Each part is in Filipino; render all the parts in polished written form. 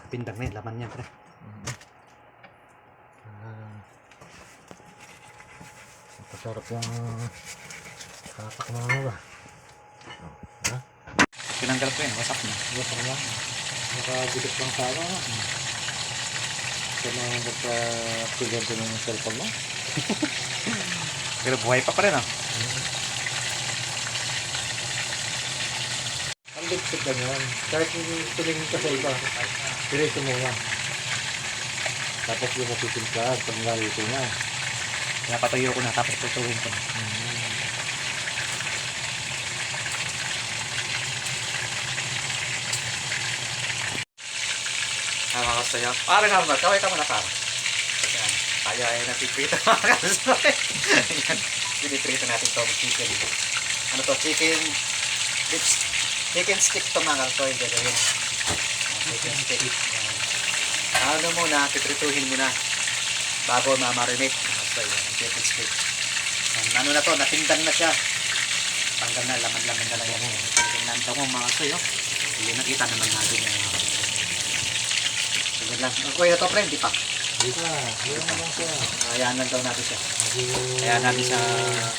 Pindang na yun, laman niya, pre. Masarap yung katak na ano ba? Tinanggal ko yun, wasak na. Wasak na. Nakagilip lang sa ano. Sa mga magpa-present ng cellphone mo. Pero buhay pa rin, ah. Ang lipstick ka niyan. Kahit tumingin ka sa iba, diretso mo lang. Tapos yung matitin ka, pag nalito na. Pinapatuyo ko na, tapos tutuhin ko na. Nakakasaya. Parang Harvard, kaway ka muna parang. Yan. Tayo ay napiprito mga kasabay. Yan. Piniprito natin itong chicken. Ano to? Chicken lips. Chicken stick to mga kasabay. Gagawin. Chicken stick. Yan. Ano muna, piprituhin muna bago ma-marinate. Mga kasabay. Yan. Chicken stick. Yan. Ano na to? Natindan na siya. Tanggal na. Laman-laman na lang yan. Tingnan ito mo mga kasabay. Hindi nakita naman natin yan. Ganyan lang. Kuya na to, friend, di pa. Di ba? Ayan lang siya. Ayan lang daw natin siya. Ayan natin sa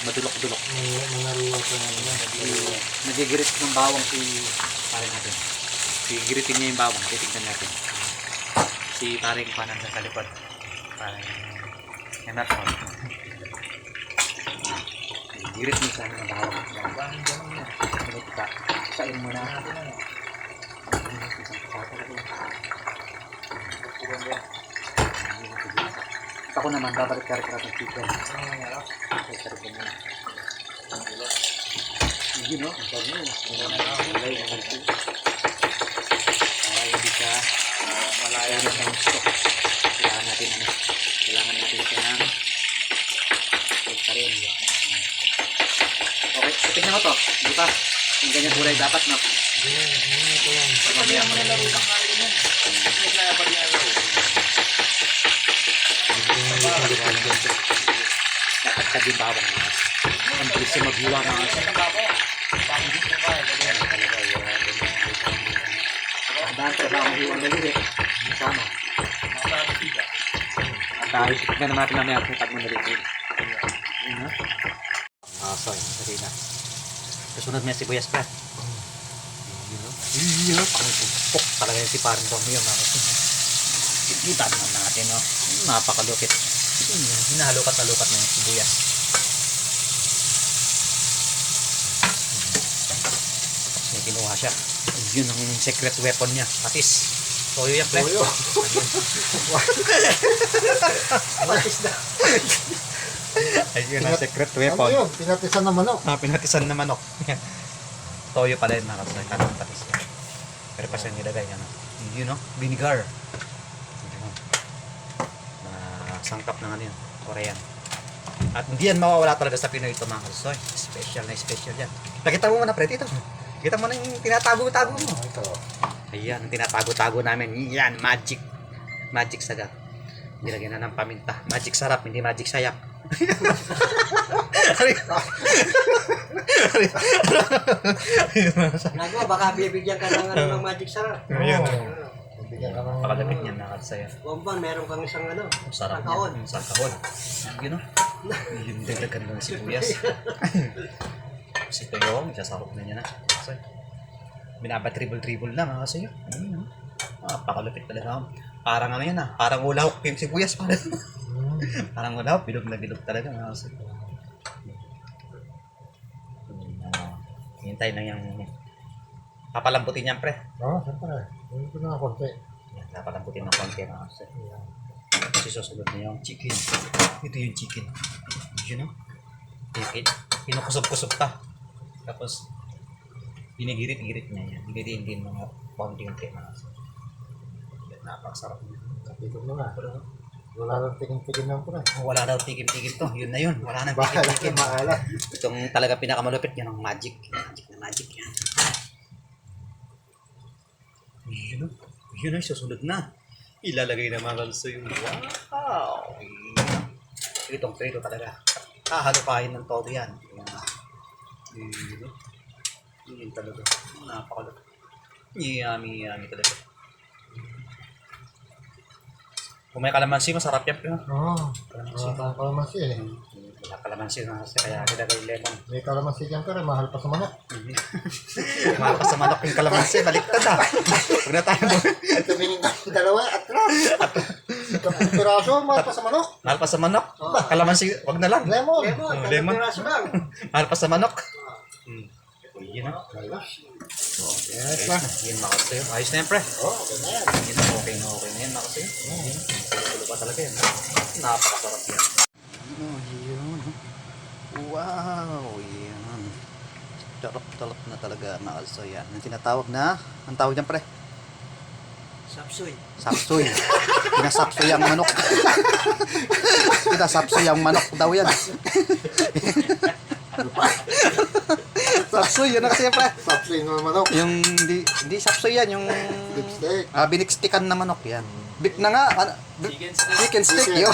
madulok-dulok. Mga ruwa sa ano. Nagigirit ng bawang si paring natin. Gigiritin niya yung bawang. Titignan natin. Si paring panan sa likod. Paring Emerson. Gigirit niya sa ng bawang. Bawang gano'n niya. Sain mo na. Ako naman, babalik-karik ng chicken. Hindi, no? Para hindi siya malaya na ng stock. Kailangan natin siya ng karin. Okay, so tingnan mo to. Buta. Yung ganyan kulay dapat, no? Pagmamaya mo na laro kang kain yan. Kaya pa rin ang laro. Dapat ka din bawang mga. Ang bilis siya maghiwa mga. Ang dahil trabaho maghiwa na lirik. Sama. At dahil tignan natin mamaya kung pag mo nalirik. Yun ha. So yun. Sabi na. Kasunod niya sibuyas pa. Iya, pok talaga yung si Parang Romeo mga kasi. Kita naman natin, no? Napakalupit. Hinalukat-halukat na yung sibuyas. May kinuha siya. Yun ang secret weapon niya. Patis. Toyo yan, pre. Toyo. Patis na. Ayun ang secret weapon. Ano yun? Pinatisan na manok. Pinatisan na manok. Toyo pala yun mga kasi. Kanang patis. Pero pa siya nilagay. Yun, no? Vinegar. Sangkap ng ano yun, Korean. At hindi yan mawawala talaga sa Pinoy ito mga kasoy. Special na special yan. Nakita mo na pre, ito. Kita mo na yung tinatago-tago mo. Ito. Ayan, ang tinatago-tago namin. Yan, magic. Magic saga. Nilagyan na ng paminta. Magic sarap, hindi magic sayak. Nagawa, baka bibigyan ka ng magic sarap. Ayan. Bigyan ka ng Pakalapit niyan na kasoy. Bumbang, meron kang isang Sarap kahon. niya. Isang kahon. Yun o. Yung dalagan ng sibuyas. Si Toyong, sasarap na niya na. Kasi, binabatribol-tribol na mga kasi yun. Ayun, pakalupit talaga. Parang ano yan parang ulahok yung sibuyas. Parang ulahok, bilog na bilog talaga mga kasi. Hintay lang yung papalambutin yan pre. Oo, siyempre. Hindi ko na konti. Yan, papalambutin ng konti mga kasi. Kasi susunod na yung chicken. Ito yung chicken. Yun o. Kinukusog-kusog pa. Tapos, binigirit-girit niya yan. Binigirin din mga konti-konti mga kasi. Napakasarap niya. Dito mo na. Wala nang tigim-tigim lang po na. Wala daw tikim-tikim to. Yun na yun. Wala nang Bahala tikim-tikim. ka maala. Itong talaga pinakamalupit yan ang magic. Magic na magic yan. Yun o. Yun ay susunod na. Ilalagay na mga kalso yung wow. Itong prito talaga. Hahalupahin ng todo yan. Yun o. Yun talaga. Napakalupit. Yummy talaga. Kung may kalamansi, masarap yan. Pero. Oo. Wala kalamansi eh. Wala kalamansi na kasi kaya nilagay lemon. May kalamansi dyan pero mahal pa sa manok. Mahal pa sa manok yung kalamansi, baliktad ah. Huwag na tayo. Ito yung dalawa, atras. Kapag piraso, mahal pa sa manok. Mahal pa sa manok? Kalamansi, wag na lang. Lemon. Lemon, lemon. piraso lang. Mahal pa sa manok. Uy, yun ah. Yes pa. Yan makasay. Ayos na yan, pre. Oo, okay na yan. Yan, okay na yan, makasay. Kulo pa talaga yan. Napakasarap yan. Yun. Wow, yan. Charap-talap na talaga makasay yan. Ang tinatawag na, ang tawag niyan, pre? Sapsoy. Sapsoy. Pinasapsoy ang manok. Pinasapsoy ang manok daw yan. Sapsoy, yun na kasi pre. Sapling ng manok. Yung, hindi sapsoy yan, yung Lipstick. binikstikan na manok yan. Bik na nga, chicken stick yun.